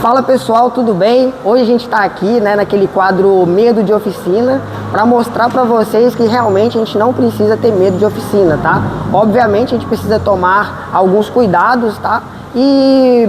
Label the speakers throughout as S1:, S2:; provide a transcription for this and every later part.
S1: Fala pessoal, tudo bem? Hoje a gente está aqui, naquele quadro Medo de Oficina, para mostrar para vocês que realmente a gente não precisa ter medo de oficina, tá? Obviamente a gente precisa tomar alguns cuidados, tá? E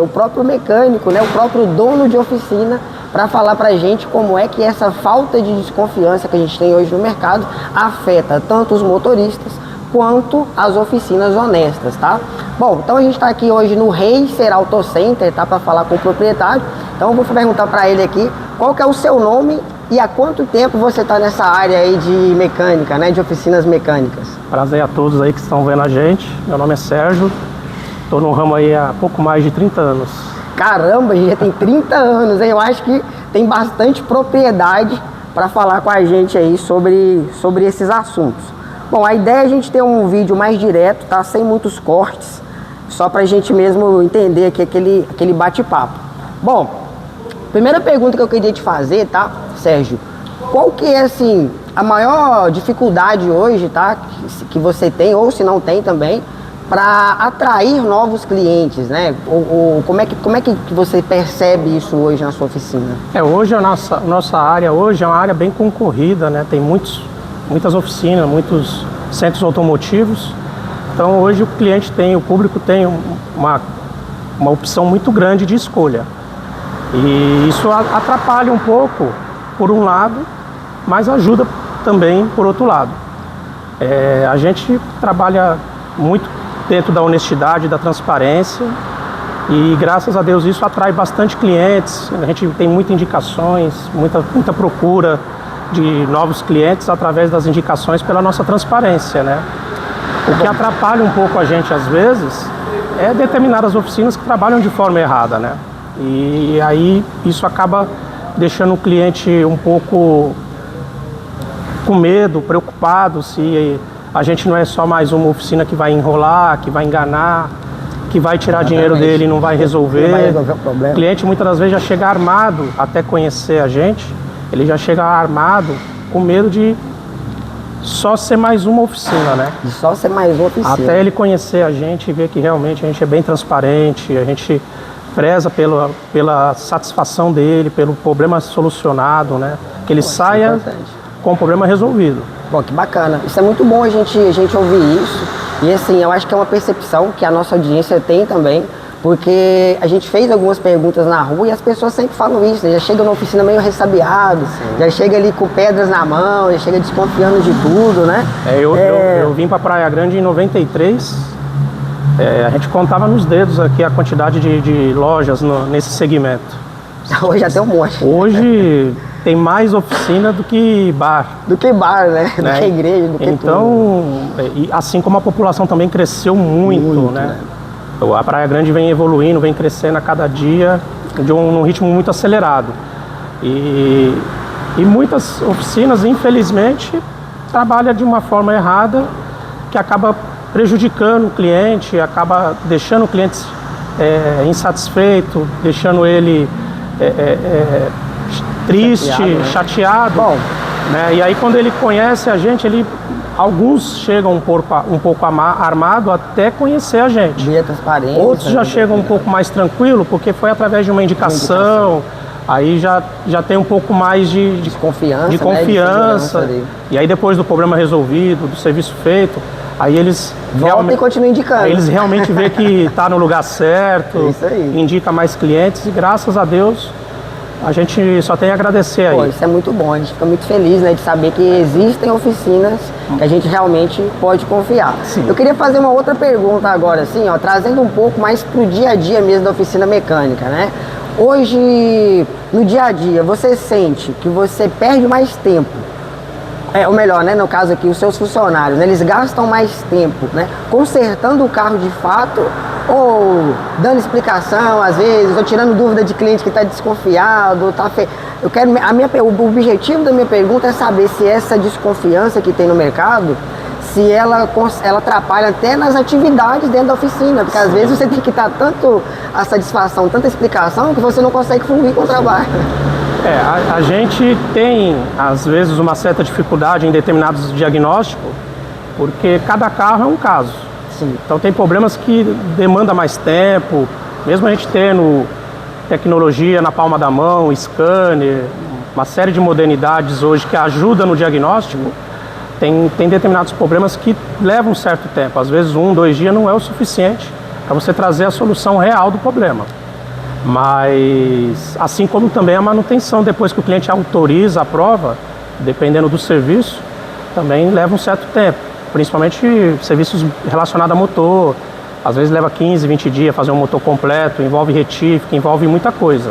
S1: o próprio mecânico, o próprio dono de oficina, para falar pra gente como é que essa falta de desconfiança que a gente tem hoje no mercado afeta tanto os motoristas quanto as oficinas honestas, tá? Bom, então a gente está aqui hoje no Racer Auto Center, tá? Para falar com o proprietário. Então eu vou perguntar para ele aqui qual que é o seu nome e há quanto tempo você está nessa área aí de mecânica, de oficinas mecânicas.
S2: Prazer a todos aí que estão vendo a gente. Meu nome é Sérgio, estou no ramo aí há pouco mais de 30 anos.
S1: Caramba, já tem 30 anos, hein? Eu acho que tem bastante propriedade para falar com a gente aí sobre esses assuntos. Bom, a ideia é a gente ter um vídeo mais direto, tá? Sem muitos cortes, só pra gente mesmo entender aqui aquele bate-papo. Bom, primeira pergunta que eu queria te fazer, tá, Sérgio? Qual que é, assim, a maior dificuldade hoje, tá? Que você tem, ou se não tem também, para atrair novos clientes, né? Como é que você percebe isso hoje na sua oficina?
S2: Hoje a nossa área hoje é uma área bem concorrida, né? Tem muitas oficinas, muitos centros automotivos. Então hoje o público tem uma opção muito grande de escolha. E isso atrapalha um pouco por um lado, mas ajuda também por outro lado. A gente trabalha muito dentro da honestidade, da transparência, e graças a Deus isso atrai bastante clientes. A gente tem muitas indicações, muita procura de novos clientes através das indicações pela nossa transparência, né? O que atrapalha um pouco a gente às vezes é determinadas oficinas que trabalham de forma errada, né? E aí isso acaba deixando o cliente um pouco com medo, preocupado se a gente não é só mais uma oficina que vai enrolar, que vai enganar, que vai tirar dinheiro dele e não vai resolver.
S1: Não vai resolver o problema.
S2: O cliente muitas das vezes já chega armado até conhecer a gente. Ele já chega armado com medo de só ser mais uma oficina, né?
S1: De só ser mais uma oficina.
S2: Até ele conhecer a gente e ver que realmente a gente é bem transparente, a gente preza pela satisfação dele, pelo problema solucionado, né? Que ele saia com o problema resolvido.
S1: Bom, que bacana. Isso é muito bom a gente ouvir isso. E assim, eu acho que é uma percepção que a nossa audiência tem também, porque a gente fez algumas perguntas na rua e as pessoas sempre falam isso, né? Já chega na oficina meio ressabiado, já chega ali com pedras na mão, já chega desconfiando de tudo, né?
S2: Eu vim para Praia Grande em 93, a gente contava nos dedos aqui a quantidade de lojas nesse segmento.
S1: Hoje até um monte.
S2: Hoje tem mais oficina do que bar.
S1: Do que bar, né? Do que igreja, do que tudo.
S2: Então, assim como a população também cresceu muito, né? A Praia Grande vem evoluindo, vem crescendo a cada dia num ritmo muito acelerado. E muitas oficinas, infelizmente, trabalham de uma forma errada, que acaba prejudicando o cliente, acaba deixando o cliente insatisfeito, deixando ele triste, chateado.
S1: Bom,
S2: né? E aí quando ele conhece a gente, alguns chegam um pouco armado até conhecer a gente.
S1: Via transparência.
S2: Outros já chegam um pouco mais tranquilo, porque foi através de uma indicação. Aí já tem um pouco mais de
S1: desconfiança.
S2: De confiança. E aí depois do problema resolvido, do serviço feito, aí eles
S1: voltam e continuam indicando.
S2: Aí eles realmente vê que está no lugar certo,
S1: isso aí.
S2: Indica mais clientes e graças a Deus a gente só tem a agradecer aí.
S1: Pô, isso é muito bom, a gente fica muito feliz, de saber que existem oficinas que a gente realmente pode confiar.
S2: Sim.
S1: Eu queria fazer uma outra pergunta agora, assim, trazendo um pouco mais pro dia a dia mesmo da oficina mecânica, né? Hoje, no dia a dia, você sente que você perde mais tempo, ou melhor, né, no caso aqui, os seus funcionários, né, eles gastam mais tempo, né, consertando o carro de fato ou dando explicação às vezes, ou tirando dúvida de cliente que está desconfiado, o objetivo da minha pergunta é saber se essa desconfiança que tem no mercado, se ela atrapalha até nas atividades dentro da oficina, porque às vezes você tem que dar tanto a satisfação, tanta explicação, que você não consegue fluir com o trabalho.
S2: A gente tem, às vezes, uma certa dificuldade em determinados diagnósticos, porque cada carro é um caso.
S1: Sim.
S2: Então tem problemas que demandam mais tempo, mesmo a gente tendo tecnologia na palma da mão, scanner, uma série de modernidades hoje que ajudam no diagnóstico, tem determinados problemas que levam um certo tempo. Às vezes 1, 2 dias não é o suficiente para você trazer a solução real do problema. Mas, assim como também a manutenção, depois que o cliente autoriza a prova, dependendo do serviço, também leva um certo tempo. Principalmente serviços relacionados a motor. Às vezes leva 15, 20 dias fazer um motor completo, envolve retífica, envolve muita coisa.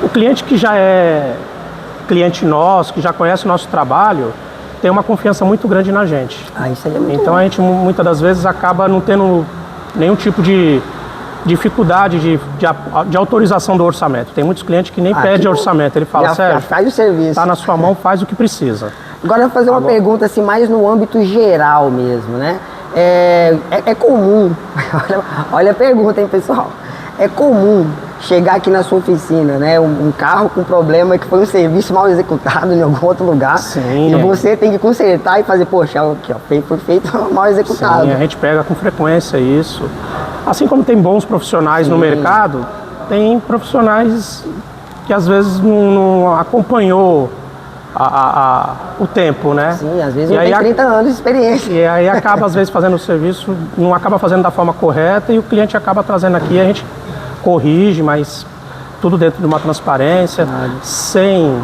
S2: O cliente que já é cliente nosso, que já conhece o nosso trabalho, tem uma confiança muito grande na gente.
S1: Isso aí é muito
S2: então
S1: bom.
S2: A gente muitas das vezes acaba não tendo nenhum tipo de dificuldade de autorização do orçamento. Tem muitos clientes que nem pedem orçamento, ele fala,
S1: já faz o serviço.
S2: Está na sua mão, faz o que precisa.
S1: Agora eu vou fazer uma pergunta assim, mais no âmbito geral mesmo, né? É comum, olha a pergunta, hein, pessoal? É comum chegar aqui na sua oficina, né? Um carro com problema que foi um serviço mal executado em algum outro lugar.
S2: Sim,
S1: e você tem que consertar e fazer, poxa, aqui, ó, foi feito mal executado.
S2: Sim, a gente pega com frequência isso. Assim como tem bons profissionais no mercado, tem profissionais que às vezes não acompanhou o tempo, né?
S1: Sim, às vezes não tem 30 anos de experiência.
S2: E aí acaba, às vezes, fazendo o serviço, não acaba fazendo da forma correta e o cliente acaba trazendo aqui, a gente corrige, mas tudo dentro de uma transparência, sem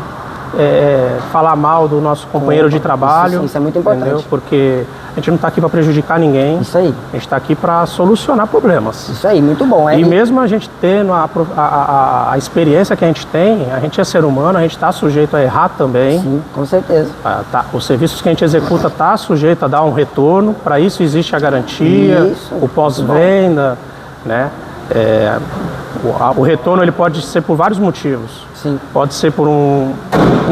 S2: falar mal do nosso companheiro de trabalho.
S1: Isso é muito importante.
S2: Entendeu? Porque a gente não está aqui para prejudicar ninguém.
S1: Isso aí.
S2: A gente está aqui para solucionar problemas.
S1: Isso aí, muito bom.
S2: E mesmo a gente tendo a experiência que a gente tem, a gente é ser humano, a gente está sujeito a errar também.
S1: Sim, com certeza.
S2: Os serviços que a gente executa está sujeito a dar um retorno. Para isso existe a garantia, o pós-venda, né? O retorno ele pode ser por vários motivos.
S1: Sim.
S2: Pode ser por um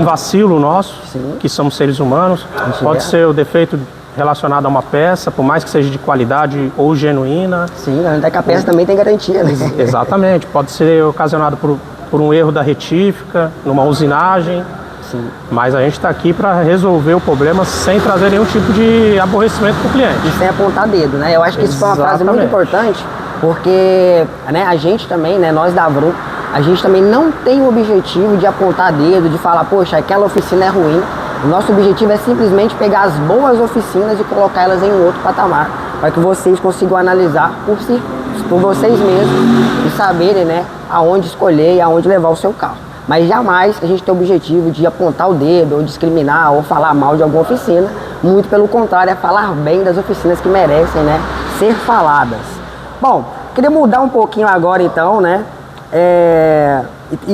S2: vacilo nosso, que somos seres humanos. Pode ser o defeito relacionado a uma peça, por mais que seja de qualidade ou genuína.
S1: Sim, até que a peça também tem garantia, né?
S2: Exatamente. Pode ser ocasionado por um erro da retífica, numa usinagem.
S1: Sim.
S2: Mas a gente está aqui para resolver o problema sem trazer nenhum tipo de aborrecimento para o cliente.
S1: E sem apontar dedo, né? Eu acho que isso foi uma frase muito importante, porque, né, a gente também, né, nós da Vrum, a gente também não tem o objetivo de apontar dedo, de falar, poxa, aquela oficina é ruim. O nosso objetivo é simplesmente pegar as boas oficinas e colocar elas em um outro patamar, para que vocês consigam analisar por vocês mesmos e saberem, né, aonde escolher e aonde levar o seu carro. Mas jamais a gente tem o objetivo de apontar o dedo, ou discriminar, ou falar mal de alguma oficina. Muito pelo contrário, é falar bem das oficinas que merecem, né, ser faladas. Bom, queria mudar um pouquinho agora então, né,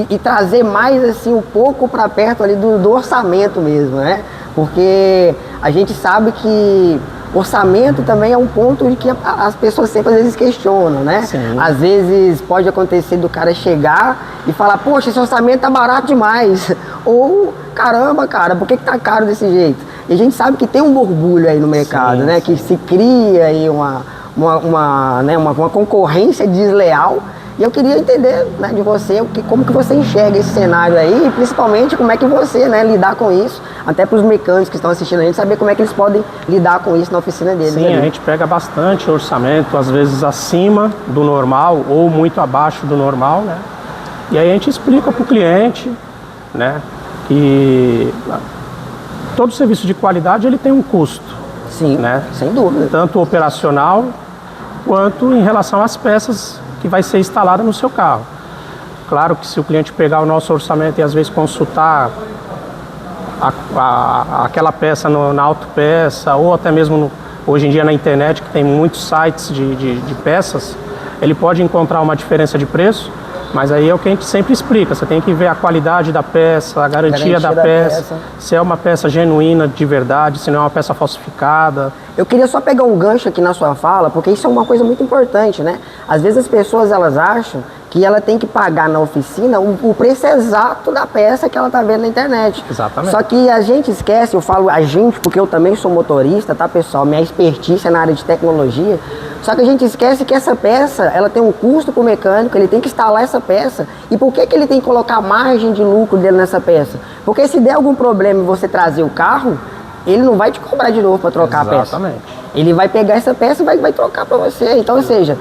S1: e trazer mais assim um pouco para perto ali do orçamento mesmo, né? Porque a gente sabe que orçamento também é um ponto de que as pessoas sempre às vezes questionam, né?
S2: Sim.
S1: Às vezes pode acontecer do cara chegar e falar, poxa, esse orçamento tá barato demais. Ou, caramba, cara, por que tá caro desse jeito? E a gente sabe que tem um borbulho aí no mercado, né? Que se cria aí uma concorrência desleal. E eu queria entender, né, de você como que você enxerga esse cenário aí, e principalmente como é que você, né, lidar com isso, até para os mecânicos que estão assistindo a gente, saber como é que eles podem lidar com isso na oficina deles.
S2: Sim, a gente pega bastante orçamento, às vezes acima do normal ou muito abaixo do normal, né? E aí a gente explica para o cliente, né, que todo serviço de qualidade ele tem um custo.
S1: Sim,
S2: né?
S1: Sem dúvida.
S2: Tanto operacional quanto em relação às peças que vai ser instalada no seu carro. Claro que se o cliente pegar o nosso orçamento e às vezes consultar aquela peça na autopeça ou até mesmo hoje em dia na internet, que tem muitos sites de peças, ele pode encontrar uma diferença de preço, mas aí é o que a gente sempre explica, você tem que ver a qualidade da peça, a garantia da peça, se é uma peça genuína de verdade, se não é uma peça falsificada.
S1: Eu queria só pegar um gancho aqui na sua fala, porque isso é uma coisa muito importante, né? Às vezes as pessoas elas acham que ela tem que pagar na oficina o preço exato da peça que ela tá vendo na internet.
S2: Exatamente.
S1: Só que a gente esquece, eu falo a gente porque eu também sou motorista, tá, pessoal? Minha expertise é na área de tecnologia. Só que a gente esquece que essa peça, ela tem um custo pro mecânico, ele tem que instalar essa peça. E por que ele tem que colocar margem de lucro dele nessa peça? Porque se der algum problema e você trazer o carro, ele não vai te cobrar de novo para trocar a peça.
S2: Exatamente.
S1: Ele vai pegar essa peça e vai trocar para você. Então, ou seja,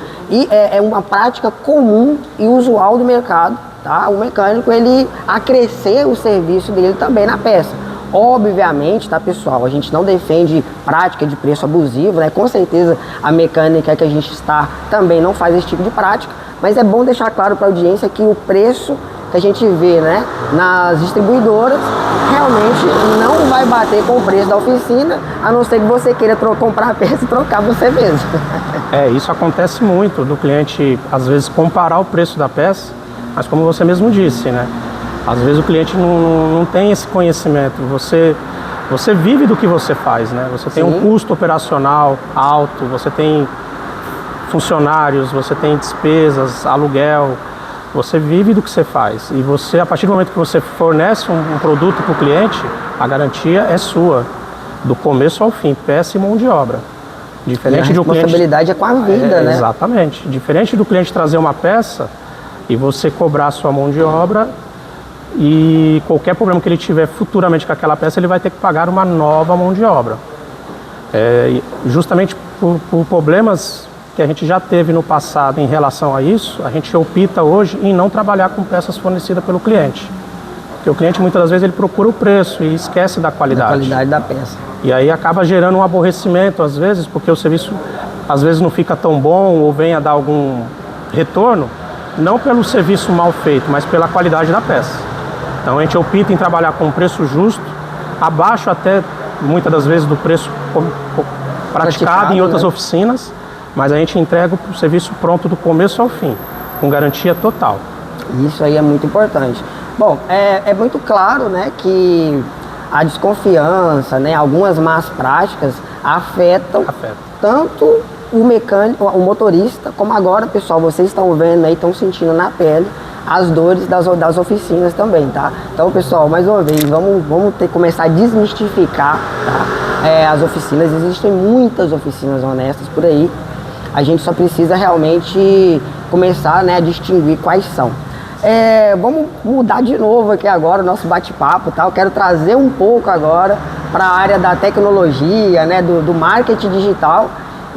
S1: é uma prática comum e usual do mercado, tá? O mecânico, ele acrescer o serviço dele também na peça. Obviamente, tá, pessoal, a gente não defende prática de preço abusivo, né? Com certeza a mecânica que a gente está também não faz esse tipo de prática, mas é bom deixar claro para a audiência que o preço que a gente vê, né, nas distribuidoras realmente não vai bater com o preço da oficina, a não ser que você queira comprar a peça e trocar você mesmo.
S2: Isso acontece muito, do cliente às vezes comparar o preço da peça, mas como você mesmo disse, né? Às vezes o cliente não tem esse conhecimento, você vive do que você faz, né? Você tem um custo operacional alto, você tem funcionários, você tem despesas, aluguel, você vive do que você faz. E você, a partir do momento que você fornece um produto para o cliente, a garantia é sua, do começo ao fim, peça e mão de obra. Diferente
S1: e a responsabilidade é com a vida, né?
S2: Exatamente. Diferente do cliente trazer uma peça e você cobrar a sua mão de obra, e qualquer problema que ele tiver futuramente com aquela peça, ele vai ter que pagar uma nova mão de obra. Justamente por problemas que a gente já teve no passado em relação a isso, a gente opta hoje em não trabalhar com peças fornecidas pelo cliente. Porque o cliente muitas das vezes ele procura o preço e esquece da qualidade.
S1: Da qualidade da peça.
S2: E aí acaba gerando um aborrecimento às vezes, porque o serviço às vezes não fica tão bom ou vem a dar algum retorno, não pelo serviço mal feito, mas pela qualidade da peça. Então a gente opta em trabalhar com um preço justo, abaixo até muitas das vezes do preço praticado em outras oficinas, mas a gente entrega o serviço pronto do começo ao fim, com garantia total.
S1: Isso aí é muito importante. Bom, é muito claro, né, que a desconfiança, né, algumas más práticas afetam tanto o mecânico, o motorista, como agora, pessoal, vocês estão vendo aí, estão sentindo na pele as dores das oficinas também, tá? Então, pessoal, mais uma vez, vamos ter que começar a desmistificar, tá? As oficinas, existem muitas oficinas honestas por aí, a gente só precisa realmente começar, né, a distinguir quais são. Vamos mudar de novo aqui agora o nosso bate-papo, tá? Eu quero trazer um pouco agora para a área da tecnologia, né, do marketing digital.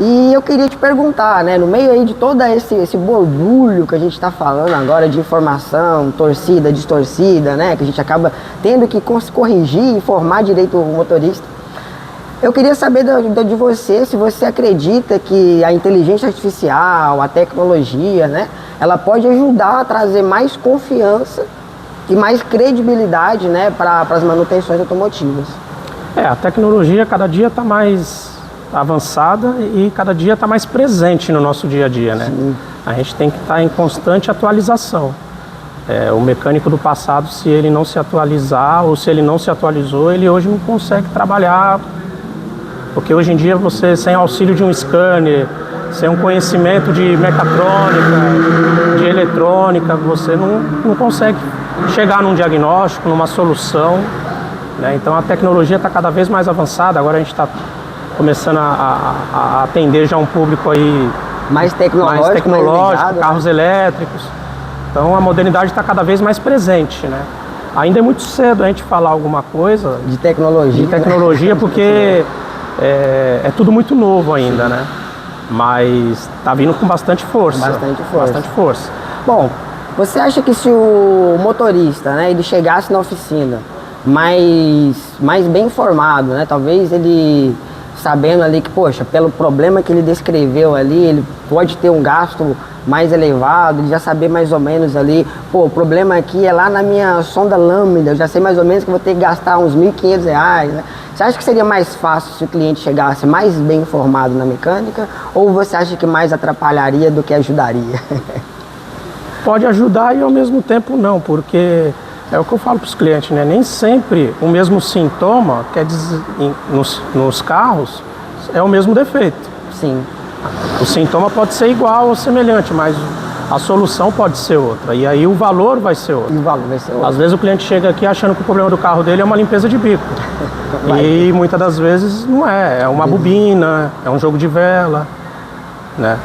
S1: E eu queria te perguntar, né, no meio aí de todo esse borbulho que a gente está falando agora de informação, torcida, distorcida, né, que a gente acaba tendo que corrigir e informar direito o motorista, eu queria saber de você, se você acredita que a inteligência artificial, a tecnologia, né, ela pode ajudar a trazer mais confiança e mais credibilidade, né, para as manutenções automotivas.
S2: A tecnologia cada dia está mais avançada e cada dia está mais presente no nosso dia a dia, né? Sim. A gente tem que estar em constante atualização. O mecânico do passado, se ele não se atualizar ou se ele não se atualizou, ele hoje não consegue trabalhar, porque hoje em dia você, sem auxílio de um scanner, sem um conhecimento de mecatrônica, de eletrônica, você não consegue chegar num diagnóstico, numa solução, né? Então a tecnologia está cada vez mais avançada, agora a gente está começando a atender já um público aí
S1: mais tecnológico, mais ligado,
S2: carros elétricos. Então a modernidade está cada vez mais presente, né? Ainda é muito cedo a gente falar alguma coisa
S1: de tecnologia,
S2: porque é tudo muito novo ainda, né? Mas está vindo com bastante força. Bastante força.
S1: Bom, você acha que se o motorista, né, ele chegasse na oficina mais bem informado, né, talvez ele sabendo ali que, poxa, pelo problema que ele descreveu ali, ele pode ter um gasto mais elevado, ele já saber mais ou menos ali, pô, o problema aqui é lá na minha sonda lambda, eu já sei mais ou menos que vou ter que gastar uns R$1.500, né? Você acha que seria mais fácil se o cliente chegasse mais bem informado na mecânica, ou você acha que mais atrapalharia do que ajudaria?
S2: Pode ajudar e ao mesmo tempo não, porque é o que eu falo para os clientes, né? Nem sempre o mesmo sintoma, quer dizer, nos carros, é o mesmo defeito.
S1: Sim.
S2: O sintoma pode ser igual ou semelhante, mas a solução pode ser outra. E aí o valor vai ser outro. Às vezes o cliente chega aqui achando que o problema do carro dele é uma limpeza de bico. E muitas das vezes não é. É uma bobina, é um jogo de vela, né?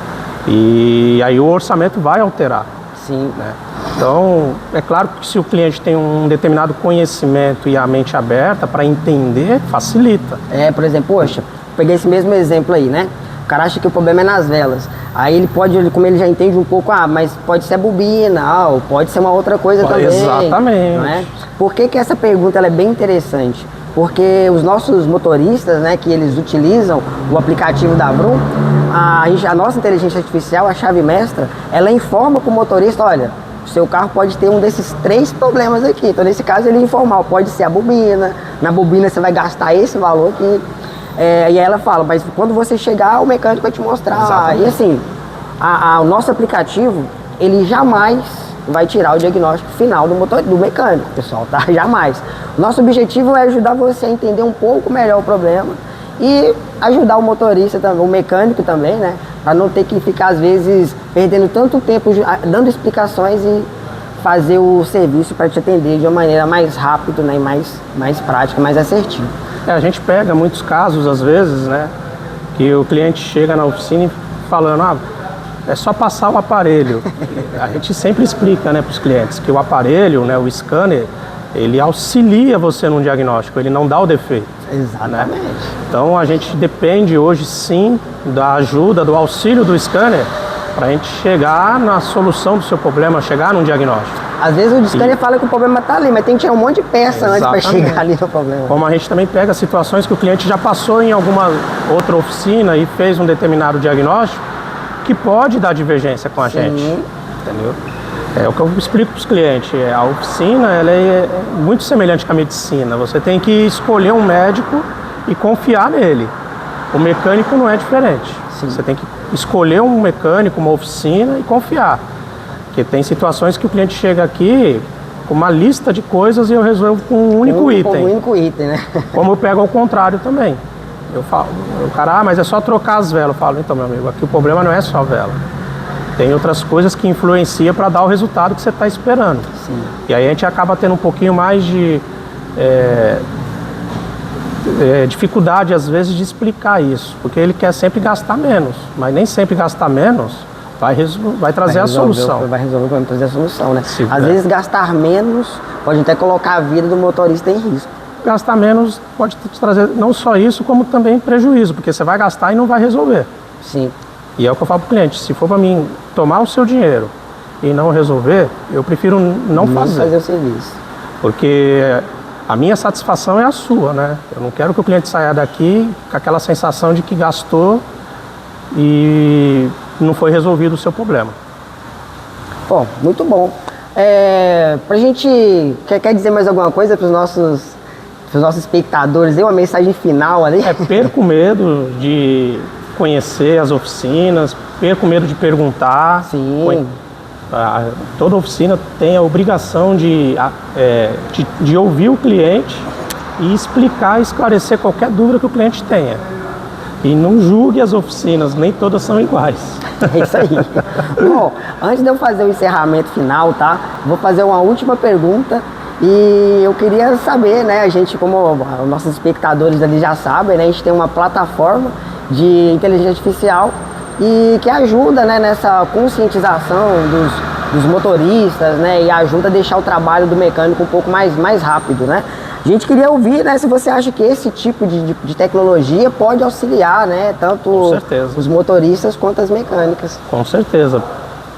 S2: E aí o orçamento vai alterar.
S1: Sim.
S2: Né? Então, é claro que se o cliente tem um determinado conhecimento e a mente aberta para entender, facilita.
S1: Por exemplo, poxa, peguei esse mesmo exemplo aí, né? O cara acha que o problema é nas velas. Aí ele pode, como ele já entende um pouco, mas pode ser a bobina, ou pode ser uma outra coisa também.
S2: Exatamente.
S1: Não é? Por que essa pergunta ela é bem interessante? Porque os nossos motoristas, né, que eles utilizam o aplicativo da Vroom, a nossa inteligência artificial, a chave mestra, ela informa para o motorista, olha, o seu carro pode ter um desses 3 problemas aqui. Então, nesse caso, ele informa, pode ser a bobina, na bobina você vai gastar esse valor aqui. E aí ela fala, mas quando você chegar, o mecânico vai te mostrar.
S2: Exatamente.
S1: E assim, o nosso aplicativo, ele jamais vai tirar o diagnóstico final do mecânico, pessoal, tá? Jamais. Nosso objetivo é ajudar você a entender um pouco melhor o problema e ajudar o motorista também, o mecânico também, né? Para não ter que ficar, às vezes, perdendo tanto tempo dando explicações e fazer o serviço para te atender de uma maneira mais rápida, né? E mais prática, mais assertiva.
S2: A gente pega muitos casos, às vezes, né? Que o cliente chega na oficina falando, é só passar o aparelho. A gente sempre explica, né, para os clientes que o aparelho, né, o scanner, ele auxilia você num diagnóstico, ele não dá o defeito.
S1: Exatamente.
S2: Né? Então a gente depende hoje sim da ajuda, do auxílio do scanner para a gente chegar na solução do seu problema, chegar num diagnóstico.
S1: Às vezes o scanner fala que o problema está ali, mas tem que tirar um monte de peça antes para chegar ali no problema.
S2: Como a gente também pega situações que o cliente já passou em alguma outra oficina e fez um determinado diagnóstico, que pode dar divergência com a gente, entendeu? É o que eu explico para os clientes, a oficina ela é muito semelhante com a medicina, você tem que escolher um médico e confiar nele. O mecânico não é diferente, você tem que escolher um mecânico, uma oficina e confiar. Porque tem situações que o cliente chega aqui com uma lista de coisas e eu resolvo com um único item.
S1: Com um único item, né?
S2: Como eu pego ao contrário também. Eu falo, o cara, mas é só trocar as velas. Eu falo, então, meu amigo, aqui o problema não é só a vela. Tem outras coisas que influenciam para dar o resultado que você está esperando.
S1: Sim.
S2: E aí a gente acaba tendo um pouquinho mais de dificuldade, às vezes, de explicar isso. Porque ele quer sempre gastar menos. Mas nem sempre gastar menos vai trazer a solução.
S1: Vai resolver, vai trazer a solução, né?
S2: Sim,
S1: às vezes gastar menos pode até colocar a vida do motorista em risco.
S2: Gastar menos pode te trazer não só isso, como também prejuízo, porque você vai gastar e não vai resolver.
S1: Sim.
S2: E é o que eu falo para o cliente, se for para mim tomar o seu dinheiro e não resolver, eu prefiro não fazer
S1: o serviço.
S2: Porque a minha satisfação é a sua, né? Eu não quero que o cliente saia daqui com aquela sensação de que gastou e não foi resolvido o seu problema.
S1: Bom, muito bom. Pra gente, quer dizer mais alguma coisa para os nossos espectadores? Dê uma mensagem final ali.
S2: Perco o medo de conhecer as oficinas, perco o medo de perguntar.
S1: Sim.
S2: Toda oficina tem a obrigação de ouvir o cliente e explicar, esclarecer qualquer dúvida que o cliente tenha. E não julgue as oficinas, nem todas são iguais.
S1: É isso aí. Bom, antes de eu fazer o encerramento final, tá? Vou fazer uma última pergunta. E eu queria saber, né, a gente, como os nossos espectadores ali já sabem, né, a gente tem uma plataforma de inteligência artificial e que ajuda, né, nessa conscientização dos motoristas, né, e ajuda a deixar o trabalho do mecânico um pouco mais rápido, né. A gente queria ouvir, né, se você acha que esse tipo de tecnologia pode auxiliar, né, tanto os motoristas quanto as mecânicas.
S2: Com certeza.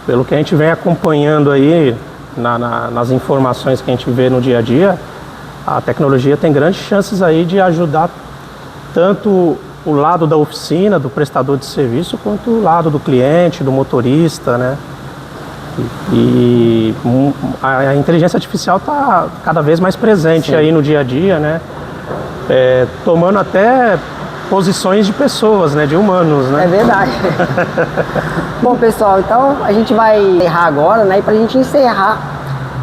S2: Pelo que a gente vem acompanhando aí, nas informações que a gente vê no dia a dia, a tecnologia tem grandes chances aí de ajudar tanto o lado da oficina, do prestador de serviço, quanto o lado do cliente, do motorista, né? E a inteligência artificial está cada vez mais presente aí no dia a dia, né? Tomando até posições de pessoas, né? De humanos, né?
S1: É verdade. Bom, pessoal, então a gente vai encerrar agora, né? E para a gente encerrar,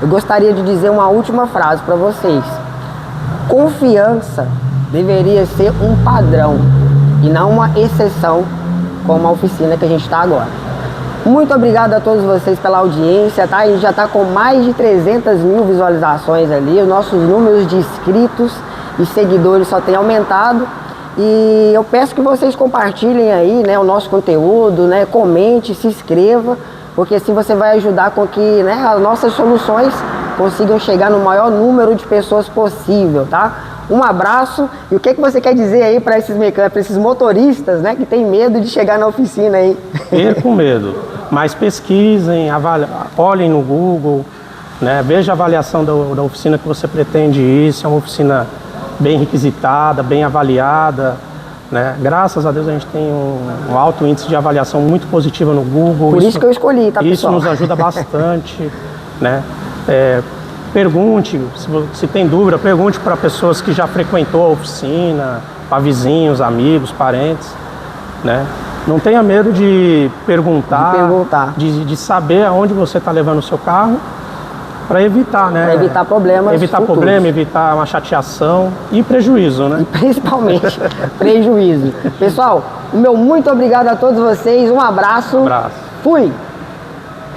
S1: eu gostaria de dizer uma última frase para vocês. Confiança deveria ser um padrão e não uma exceção como a oficina que a gente está agora. Muito obrigado a todos vocês pela audiência, tá? A gente já está com mais de 300 mil visualizações ali, os nossos números de inscritos e seguidores só têm aumentado. E eu peço que vocês compartilhem aí, né, o nosso conteúdo, né, comente, se inscreva, porque assim você vai ajudar com que, né, as nossas soluções consigam chegar no maior número de pessoas possível, tá? Um abraço. E o que você quer dizer aí para esses mecânicos, para esses motoristas, né, que tem medo de chegar na oficina aí?
S2: Com medo, mas pesquisem, olhem no Google, né, veja a avaliação da oficina que você pretende ir, se é uma oficina bem requisitada, bem avaliada, né? Graças a Deus a gente tem um alto índice de avaliação muito positiva no Google.
S1: Por isso que eu escolhi, tá, pessoal?
S2: Isso nos ajuda bastante, né? Pergunte, se tem dúvida, pergunte para pessoas que já frequentou a oficina, para vizinhos, amigos, parentes, né? Não tenha medo de perguntar, de saber aonde você está levando o seu carro, para evitar, né?
S1: Para evitar problemas futuros.
S2: Evitar uma chateação e prejuízo, né?
S1: E principalmente prejuízo. Pessoal, o meu muito obrigado a todos vocês, um abraço.
S2: Um abraço.
S1: Fui!